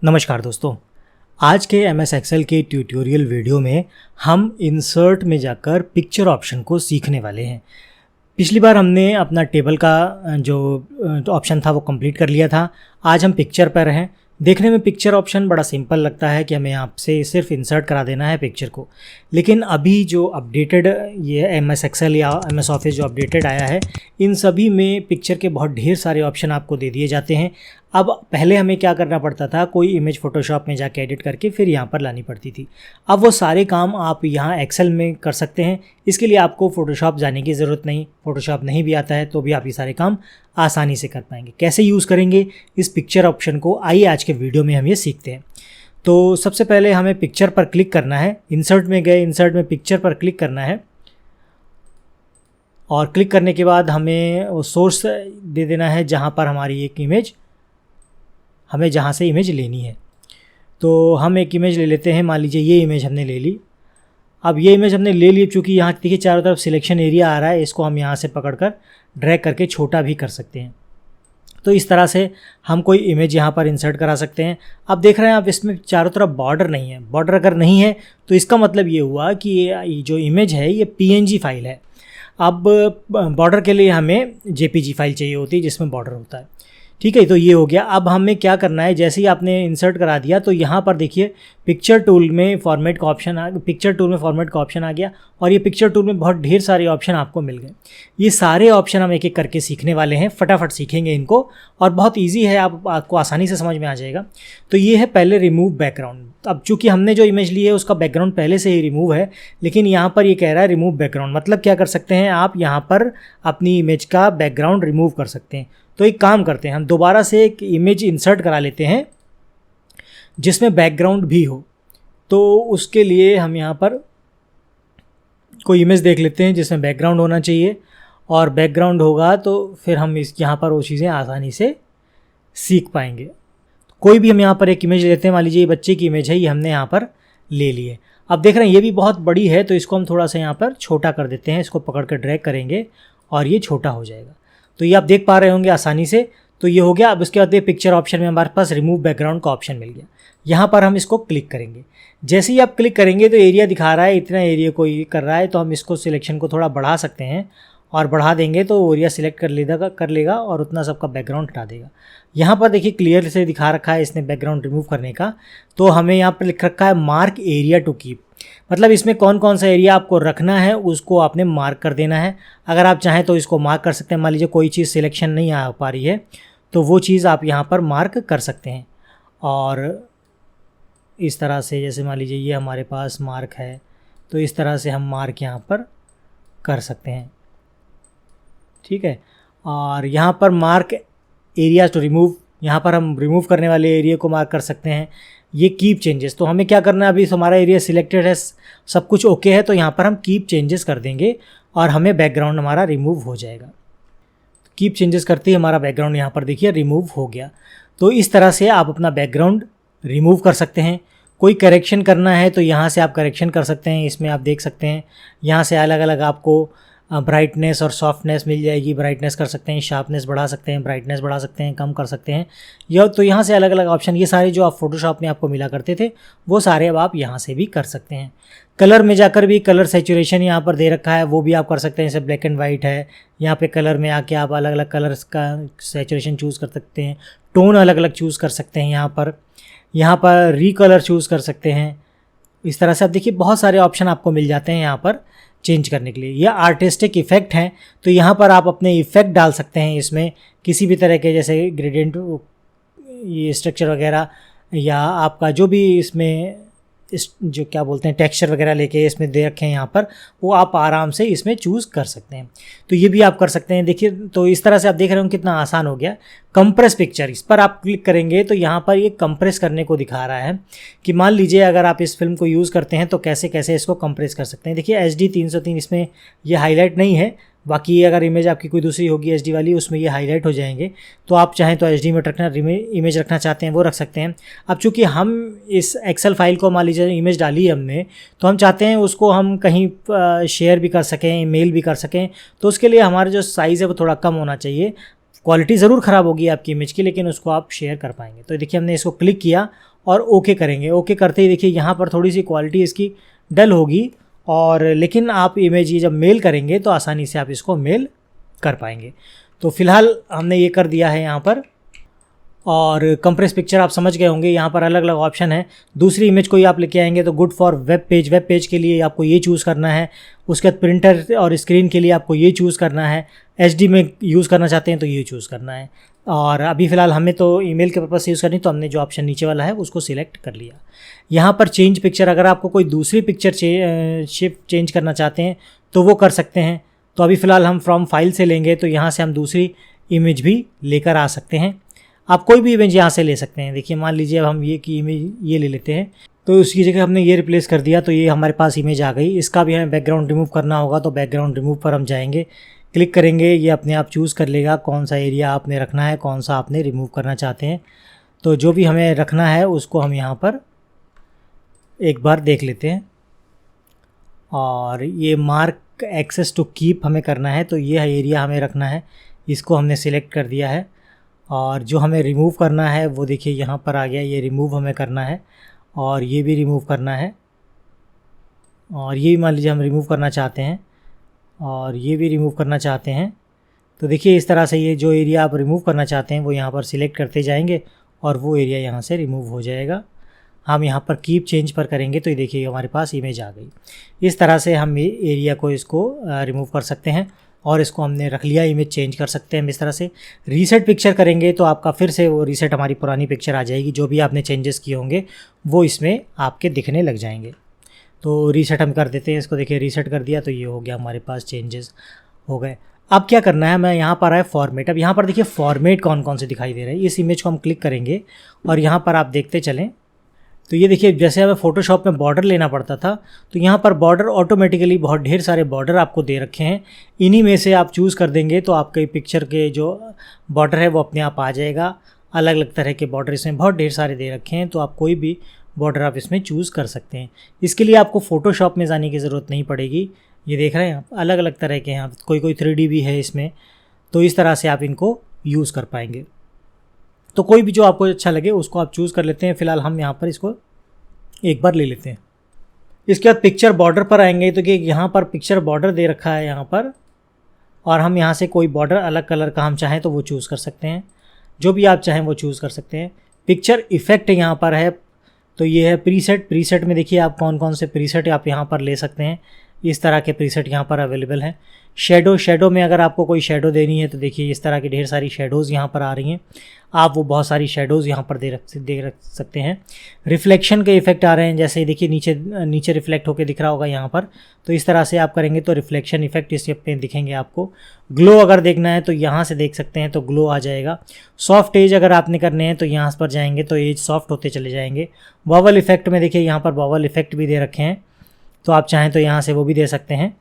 नमस्कार दोस्तों, आज के MS एक्सेल के ट्यूटोरियल वीडियो में हम इंसर्ट में जाकर पिक्चर ऑप्शन को सीखने वाले हैं। पिछली बार हमने अपना टेबल का जो ऑप्शन था वो कंप्लीट कर लिया था। आज हम पिक्चर पर हैं। देखने में पिक्चर ऑप्शन बड़ा सिंपल लगता है कि हमें यहाँ से सिर्फ इंसर्ट करा देना है पिक्चर को, लेकिन अभी जो अपडेटेड ये MS एक्सेल या MS ऑफिस जो अपडेटेड आया है, इन सभी में पिक्चर के बहुत ढेर सारे ऑप्शन आपको दे दिए जाते हैं। अब पहले हमें क्या करना पड़ता था, कोई इमेज फ़ोटोशॉप में जाके एडिट करके फिर यहाँ पर लानी पड़ती थी। अब वो सारे काम आप यहाँ एक्सेल में कर सकते हैं। इसके लिए आपको फ़ोटोशॉप जाने की ज़रूरत नहीं। फ़ोटोशॉप नहीं भी आता है तो भी आप ये सारे काम आसानी से कर पाएंगे। कैसे यूज़ करेंगे इस पिक्चर ऑप्शन को, आइए आज के वीडियो में हम ये सीखते हैं। तो सबसे पहले हमें पिक्चर पर क्लिक करना है। इंसर्ट में गए, इंसर्ट में पिक्चर पर क्लिक करना है और क्लिक करने के बाद हमें वो सोर्स दे देना है जहाँ पर हमारी एक इमेज, हमें जहाँ से इमेज लेनी है। तो हम एक इमेज ले लेते हैं। मान लीजिए ये इमेज हमने ले ली। अब ये इमेज हमने ले ली, चूँकि यहाँ देखिए चारों तरफ सिलेक्शन एरिया आ रहा है, इसको हम यहाँ से पकड़कर ड्रैग करके छोटा भी कर सकते हैं। तो इस तरह से हम कोई इमेज यहाँ पर इंसर्ट करा सकते हैं। अब देख रहे हैं आप इसमें चारों तरफ बॉर्डर नहीं है। बॉर्डर अगर नहीं है तो इसका मतलब ये हुआ कि ये जो इमेज है ये PNG फाइल है। अब बॉर्डर के लिए हमें JPG फाइल चाहिए होती है जिसमें बॉर्डर होता है। ठीक है, तो ये हो गया। अब हमें क्या करना है, जैसे ही आपने इंसर्ट करा दिया तो यहाँ पर देखिए पिक्चर टूल में फॉर्मेट का ऑप्शन आ गया और ये पिक्चर टूल में बहुत ढेर सारे ऑप्शन आपको मिल गए। ये सारे ऑप्शन हम एक एक करके सीखने वाले हैं, फटाफट सीखेंगे इनको और बहुत ईजी है, आपको आसानी से समझ में आ जाएगा। तो ये है पहले रिमूव बैकग्राउंड। अब चूँकि हमने जो इमेज ली है उसका बैकग्राउंड पहले से ही रिमूव है, लेकिन यहाँ पर ये कह रहा है रिमूव बैकग्राउंड। मतलब क्या कर सकते हैं आप, यहाँ पर अपनी इमेज का बैकग्राउंड रिमूव कर सकते हैं। तो एक काम करते हैं, हम दोबारा से एक इमेज इंसर्ट करा लेते हैं जिसमें बैकग्राउंड भी हो। तो उसके लिए हम यहाँ पर कोई इमेज देख लेते हैं जिसमें बैकग्राउंड होना चाहिए, और बैकग्राउंड होगा तो फिर हम यहाँ पर वो चीज़ें आसानी से सीख पाएंगे। कोई भी हम यहाँ पर एक इमेज लेते हैं। मान लीजिए ये बच्चे की इमेज है, ये हमने यहाँ पर ले ली है। अब देख रहे हैं ये भी बहुत बड़ी है, तो इसको हम थोड़ा सा यहाँ पर छोटा कर देते हैं। इसको पकड़ कर ड्रैग करेंगे और ये छोटा हो जाएगा। तो ये आप देख पा रहे होंगे आसानी से। तो ये हो गया। अब उसके बाद पिक्चर ऑप्शन में हमारे पास रिमूव बैकग्राउंड का ऑप्शन मिल गया। यहाँ पर हम इसको क्लिक करेंगे। जैसे ही आप क्लिक करेंगे तो एरिया दिखा रहा है, इतना एरिया को ये कर रहा है, तो हम इसको सिलेक्शन को थोड़ा बढ़ा सकते हैं और बढ़ा देंगे तो एरिया सिलेक्ट कर लेगा और उतना सबका बैकग्राउंड हटा देगा। यहाँ पर देखिए क्लियर से दिखा रखा है इसने बैकग्राउंड रिमूव करने का। तो हमें यहाँ पर लिख रखा है मार्क एरिया टू कीप, मतलब इसमें कौन कौन सा एरिया आपको रखना है उसको आपने मार्क कर देना है। अगर आप चाहें तो इसको मार्क कर सकते हैं। मान लीजिए कोई चीज़ सिलेक्शन नहीं आ पा रही है तो वो चीज़ आप यहाँ पर मार्क कर सकते हैं। और इस तरह से, जैसे मान लीजिए ये हमारे पास मार्क है, तो इस तरह से हम मार्क यहाँ पर कर सकते हैं। ठीक है, और यहाँ पर मार्क एरिया टू रिमूव, यहाँ पर हम रिमूव करने वाले एरिया को मार्क कर सकते हैं। ये कीप चेंजेस, तो हमें क्या करना है, अभी हमारा एरिया सिलेक्टेड है, सब कुछ ओके है, तो यहाँ पर हम कीप चेंजेस कर देंगे और हमें बैकग्राउंड हमारा रिमूव हो जाएगा। कीप चेंजेस करते ही हमारा बैकग्राउंड यहाँ पर देखिए रिमूव हो गया। तो इस तरह से आप अपना बैकग्राउंड रिमूव कर सकते हैं। कोई करेक्शन करना है तो यहाँ से आप करेक्शन कर सकते हैं। इसमें आप देख सकते हैं यहाँ से अलग अलग आपको ब्राइटनेस और सॉफ्टनेस मिल जाएगी। ब्राइटनेस कर सकते हैं, शार्पनेस बढ़ा सकते हैं, ब्राइटनेस बढ़ा सकते हैं, कम कर सकते हैं। यह तो यहाँ से अलग अलग ऑप्शन, ये सारे जो आप फोटोशॉप में आपको मिला करते थे वो सारे अब आप यहाँ से भी कर सकते हैं। कलर में जाकर भी कलर सैचुरेशन यहाँ पर दे रखा है, वो भी आप कर सकते हैं। जैसे ब्लैक एंड वाइट है, यहाँ पे कलर में आके आप अलग अलग कलर्स का सैचुरेशन चूज़ कर सकते हैं। टोन अलग अलग चूज़ कर सकते हैं। यहाँ पर रीकलर चूज़ कर सकते हैं। इस तरह से आप देखिए बहुत सारे ऑप्शन आपको मिल जाते हैं यहाँ पर चेंज करने के लिए। यह आर्टिस्टिक इफ़ेक्ट हैं, तो यहाँ पर आप अपने इफ़ेक्ट डाल सकते हैं इसमें, किसी भी तरह के, जैसे ग्रेडियंट, ये स्ट्रक्चर वगैरह, या आपका जो भी इसमें जो क्या बोलते हैं टेक्सचर वगैरह लेके इसमें दे रखे हैं यहाँ पर, वो आप आराम से इसमें चूज़ कर सकते हैं। तो ये भी आप कर सकते हैं। देखिए तो इस तरह से आप देख रहे हो कितना आसान हो गया। कंप्रेस पिक्चर, इस पर आप क्लिक करेंगे तो यहाँ पर ये कंप्रेस करने को दिखा रहा है कि मान लीजिए अगर आप इस फिल्म को यूज़ करते हैं तो कैसे कैसे इसको कंप्रेस कर सकते हैं। देखिए HD 303 इसमें ये हाईलाइट नहीं है, बाकी अगर इमेज आपकी कोई दूसरी होगी HD वाली, उसमें ये हाईलाइट हो जाएंगे। तो आप चाहें तो HD में इमेज रखना चाहते हैं वो रख सकते हैं। अब चूँकि हम इस एक्सेल फाइल को, मान लीजिए इमेज डाली है हमने, तो हम चाहते हैं उसको हम कहीं शेयर भी कर सकें, मेल भी कर सकें। तो उसके लिए हमारा जो साइज़ है वो थोड़ा कम होना चाहिए। क्वालिटी ज़रूर ख़राब होगी आपकी इमेज की, लेकिन उसको आप शेयर कर पाएंगे। तो देखिए हमने इसको क्लिक किया और ओके करेंगे। ओके करते ही देखिए यहाँ पर थोड़ी सी क्वालिटी इसकी डल होगी, और लेकिन आप इमेज ये जब मेल करेंगे तो आसानी से आप इसको मेल कर पाएंगे। तो फिलहाल हमने ये कर दिया है यहाँ पर। और कंप्रेस पिक्चर आप समझ गए होंगे, यहाँ पर अलग अलग ऑप्शन है। दूसरी इमेज कोई आप लेके आएंगे तो गुड फॉर वेब पेज के लिए आपको ये चूज़ करना है। उसके बाद प्रिंटर और स्क्रीन के लिए आपको ये चूज़ करना है। HD में यूज़ करना चाहते हैं तो ये चूज़ करना है। और अभी फ़िलहाल हमें तो ईमेल के पर्पज़ से यूज़ करनी, तो हमने जो ऑप्शन नीचे वाला है उसको सिलेक्ट कर लिया। यहाँ पर चेंज पिक्चर, अगर आपको कोई दूसरी पिक्चर शिफ्ट चेंज करना चाहते हैं तो वो कर सकते हैं। तो अभी फ़िलहाल हम फ्रॉम फाइल से लेंगे, तो यहाँ से हम दूसरी इमेज भी लेकर आ सकते हैं। आप कोई भी इमेज यहाँ से ले सकते हैं। देखिए मान लीजिए अब हम ये की इमेज ये ले लेते हैं, तो उसकी जगह हमने ये रिप्लेस कर दिया, तो ये हमारे पास इमेज आ गई। इसका भी हमें बैकग्राउंड रिमूव करना होगा, तो बैकग्राउंड रिमूव पर हम जाएंगे, क्लिक करेंगे, ये अपने आप चूज़ कर लेगा कौन सा एरिया आपने रखना है, कौन सा आपने रिमूव करना चाहते हैं। तो जो भी हमें रखना है उसको हम यहाँ पर एक बार देख लेते हैं। और ये मार्क एक्सेस टू कीप हमें करना है, तो ये एरिया हमें रखना है, इसको हमने सिलेक्ट कर दिया है। और जो हमें रिमूव करना है वो देखिए यहाँ पर आ गया, ये रिमूव हमें करना है, और ये भी रिमूव करना है, और ये भी मान लीजिए हम रिमूव करना चाहते हैं, और ये भी रिमूव करना चाहते हैं। तो देखिए इस तरह से ये जो एरिया आप रिमूव करना चाहते हैं वो यहाँ पर सिलेक्ट करते जाएंगे और वो एरिया यहाँ से रिमूव हो जाएगा। हम यहाँ पर कीप चेंज पर करेंगे तो ये देखिए हमारे पास इमेज आ गई। इस तरह से हम एरिया को इसको रिमूव कर सकते हैं, और इसको हमने रख लिया, इमेज चेंज कर सकते हैं हम इस तरह से। रीसेट पिक्चर करेंगे तो आपका फिर से वो रीसेट हमारी पुरानी पिक्चर आ जाएगी, जो भी आपने चेंजेस किए होंगे वो इसमें आपके दिखने लग जाएंगे। तो रीसेट हम कर देते हैं इसको, देखिए रीसेट कर दिया तो ये हो गया हमारे पास, चेंजेस हो गए। अब क्या करना है, मैं यहाँ पर आया फॉर्मेट। अब यहाँ पर देखिए फॉर्मेट कौन कौन से दिखाई दे रहे हैं। इस इमेज को हम क्लिक करेंगे और यहाँ पर आप देखते चलें, तो ये देखिए जैसे हमें फ़ोटोशॉप में बॉर्डर लेना पड़ता था, तो यहाँ पर बॉर्डर ऑटोमेटिकली बहुत ढेर सारे बॉर्डर आपको दे रखे हैं। इन्हीं में से आप चूज़ कर देंगे तो आपके पिक्चर के जो बॉर्डर है वो अपने आप आ जाएगा। अलग अलग तरह के बॉर्डर इसमें बहुत ढेर सारे दे रखे हैं, तो आप कोई भी बॉर्डर आप इसमें चूज़ कर सकते हैं। इसके लिए आपको फ़ोटोशॉप में जाने की ज़रूरत नहीं पड़ेगी। ये देख रहे हैं आप, अलग अलग तरह के हैं, कोई 3D भी है इसमें, तो इस तरह से आप इनको यूज़ कर पाएंगे। तो कोई भी जो आपको अच्छा लगे उसको आप चूज़ कर लेते हैं। फ़िलहाल हम यहाँ पर इसको एक बार ले लेते हैं। इसके बाद पिक्चर बॉर्डर पर आएंगे, तो कि यहाँ पर पिक्चर बॉर्डर दे रखा है यहाँ पर, और हम यहाँ से कोई बॉर्डर अलग कलर का हम चाहें तो वो चूज़ कर सकते हैं, जो भी आप चाहें वो चूज़ कर सकते हैं। पिक्चर इफ़ेक्ट यहाँ पर है, तो ये है प्रीसेट में देखिए आप कौन कौन से प्रीसेट आप यहाँ पर ले सकते हैं। इस तरह के प्रीसेट यहाँ पर अवेलेबल हैं। शेडो में अगर आपको कोई शेडो देनी है तो देखिए इस तरह की ढेर सारी शेडोज़ यहाँ पर आ रही हैं, आप वो बहुत सारी शेडोज़ यहाँ पर दे रख सकते हैं। रिफ्लेक्शन के इफ़ेक्ट आ रहे हैं, जैसे देखिए नीचे रिफ्लेक्ट होकर दिख रहा होगा यहाँ पर, तो इस तरह से आप करेंगे तो रिफ्लेक्शन इफ़ेक्ट इस पे दिखेंगे आपको। ग्लो अगर देखना है तो यहाँ से देख सकते हैं, तो ग्लो आ जाएगा। सॉफ्ट एज अगर आपने करने हैं तो यहाँ पर जाएंगे तो एज सॉफ्ट होते चले जाएंगे। बबल इफ़ेक्ट में देखिए यहाँ पर बबल इफ़ेक्ट भी दे रखे हैं, तो आप चाहें तो यहाँ से वो भी दे सकते हैं।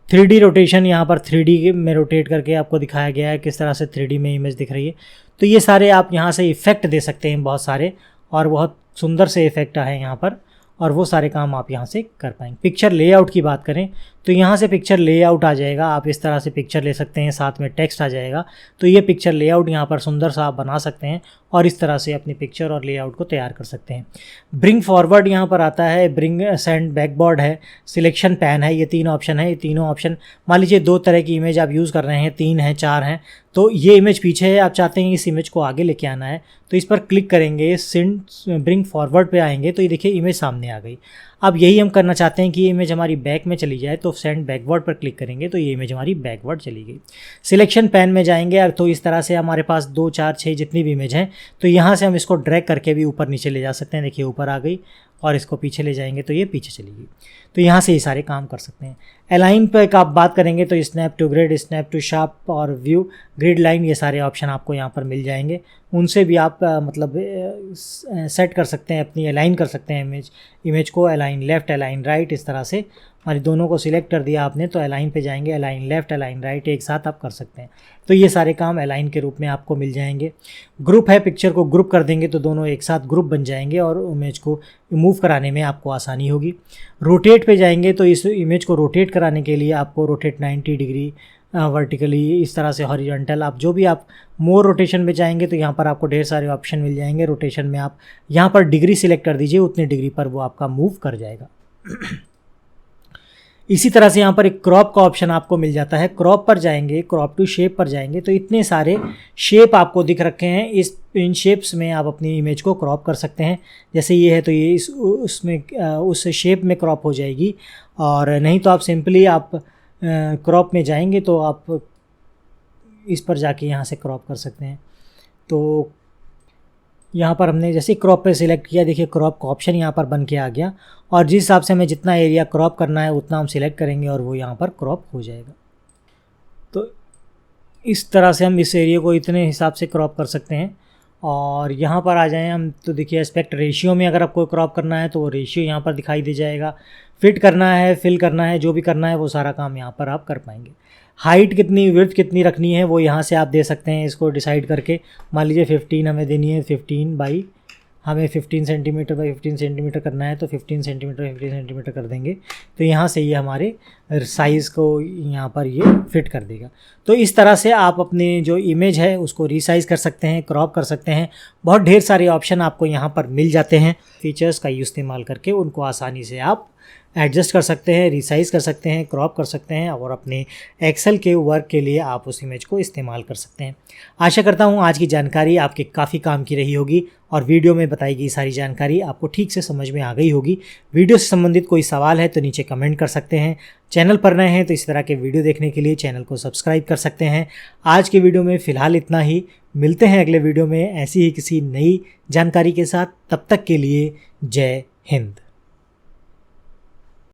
3D रोटेशन, यहाँ पर 3D में रोटेट करके आपको दिखाया गया है किस तरह से 3D में इमेज दिख रही है। तो ये सारे आप यहाँ से इफ़ेक्ट दे सकते हैं बहुत सारे, और बहुत सुंदर से इफ़ेक्ट है यहाँ पर, और वो सारे काम आप यहाँ से कर पाएंगे। पिक्चर लेआउट की बात करें तो यहाँ से पिक्चर लेआउट आ जाएगा, आप इस तरह से पिक्चर ले सकते हैं, साथ में टेक्स्ट आ जाएगा। तो ये पिक्चर लेआउट यहाँ पर सुंदर सा आप बना सकते हैं और इस तरह से अपनी पिक्चर और लेआउट को तैयार कर सकते हैं। ब्रिंग फॉरवर्ड यहाँ पर आता है, ब्रिंग सेंड बैकबोर्ड है, सिलेक्शन पैन है, ये 3 ऑप्शन है। ये तीनों ऑप्शन, मान लीजिए 2 तरह की इमेज आप यूज़ कर रहे हैं, 3 हैं, 4 हैं, तो ये इमेज पीछे है, आप चाहते हैं इस इमेज को आगे लेके आना है, तो इस पर क्लिक करेंगे, सेंड ब्रिंग फॉरवर्ड पे आएंगे तो ये देखिए इमेज सामने आ गई। अब यही हम करना चाहते हैं कि ये इमेज हमारी बैक में चली जाए, तो सेंड बैकवर्ड पर क्लिक करेंगे तो ये इमेज हमारी बैकवर्ड चली गई। सिलेक्शन पैन में जाएंगे तो इस तरह से हमारे पास 2, 4, 6 जितनी भी इमेज हैं, तो यहाँ से हम इसको ड्रैग करके भी ऊपर नीचे ले जा सकते हैं। देखिए ऊपर आ गई, और इसको पीछे ले जाएंगे तो ये पीछे चली गई। तो यहाँ से ये सारे काम कर सकते हैं। अलाइन पर आप बात करेंगे तो snap to grid, snap to sharp और व्यू, ग्रिड लाइन, ये सारे ऑप्शन आपको यहाँ पर मिल जाएंगे। उनसे भी आप मतलब सेट कर सकते हैं, अपनी अलाइन कर सकते हैं इमेज को, अलाइन लेफ़्ट, अलाइन राइट, इस तरह से। हमारी दोनों को सिलेक्ट कर दिया आपने तो अलाइन पे जाएंगे, अलाइन लेफ़्ट, अलाइन राइट एक साथ आप कर सकते हैं। तो ये सारे काम अलाइन के रूप में आपको मिल जाएंगे। ग्रुप है, पिक्चर को ग्रुप कर देंगे तो दोनों एक साथ ग्रुप बन जाएंगे और इमेज को मूव कराने में आपको आसानी होगी। रोटेट पे जाएंगे तो इस इमेज को रोटेट कराने के लिए आपको रोटेट 90 डिग्री, वर्टिकली, इस तरह से हॉरिजॉन्टल, आप जो भी आप मोर रोटेशन में चाहेंगे तो यहाँ पर आपको ढेर सारे ऑप्शन मिल जाएंगे। रोटेशन में आप यहाँ पर डिग्री सिलेक्ट कर दीजिए, उतनी डिग्री पर वो आपका मूव कर जाएगा। इसी तरह से यहाँ पर एक क्रॉप का ऑप्शन आपको मिल जाता है। क्रॉप पर जाएंगे, क्रॉप टू शेप पर जाएंगे तो इतने सारे शेप आपको दिख रखे हैं। इन शेप्स में आप अपनी इमेज को क्रॉप कर सकते हैं। जैसे ये है तो ये उस शेप में क्रॉप हो जाएगी, और नहीं तो आप सिंपली आप क्रॉप में जाएंगे तो आप इस पर जाके यहाँ से क्रॉप कर सकते हैं। तो यहाँ पर हमने जैसे क्रॉप पे सिलेक्ट किया, देखिए क्रॉप का ऑप्शन यहाँ पर बन के आ गया, और जिस हिसाब से हमें जितना एरिया क्रॉप करना है उतना हम सिलेक्ट करेंगे और वो यहाँ पर क्रॉप हो जाएगा। तो इस तरह से हम इस एरिया को इतने हिसाब से क्रॉप कर सकते हैं। और यहाँ पर आ जाएं हम तो देखिए एस्पेक्ट रेशियो में अगर आपको क्रॉप करना है तो वो रेशियो यहाँ पर दिखाई दे जाएगा। फिट करना है, फिल करना है, जो भी करना है वो सारा काम यहाँ पर आप कर पाएंगे। हाइट कितनी, विड्थ कितनी रखनी है वो यहाँ से आप दे सकते हैं इसको डिसाइड करके। मान लीजिए 15 हमें देनी है, 15 सेंटीमीटर बाई 15 सेंटीमीटर करना है तो 15 सेंटीमीटर कर देंगे। तो यहाँ से ये हमारे साइज़ को यहाँ पर ये फिट कर देगा। तो इस तरह से आप अपने जो इमेज है उसको रीसाइज़ कर सकते हैं, क्रॉप कर सकते हैं। बहुत ढेर सारे ऑप्शन आपको यहाँ पर मिल जाते हैं। फीचर्स का इस्तेमाल करके उनको आसानी से आप एडजस्ट कर सकते हैं, रिसाइज़ कर सकते हैं, क्रॉप कर सकते हैं, और अपने एक्सेल के वर्क के लिए आप उस इमेज को इस्तेमाल कर सकते हैं। आशा करता हूँ आज की जानकारी आपके काफ़ी काम की रही होगी और वीडियो में बताई गई सारी जानकारी आपको ठीक से समझ में आ गई होगी। वीडियो से संबंधित कोई सवाल है तो नीचे कमेंट कर सकते हैं। चैनल पर नए हैं तो इस तरह के वीडियो देखने के लिए चैनल को सब्सक्राइब कर सकते हैं। आज के वीडियो में फ़िलहाल इतना ही। मिलते हैं अगले वीडियो में ऐसी ही किसी नई जानकारी के साथ। तब तक के लिए जय हिंद।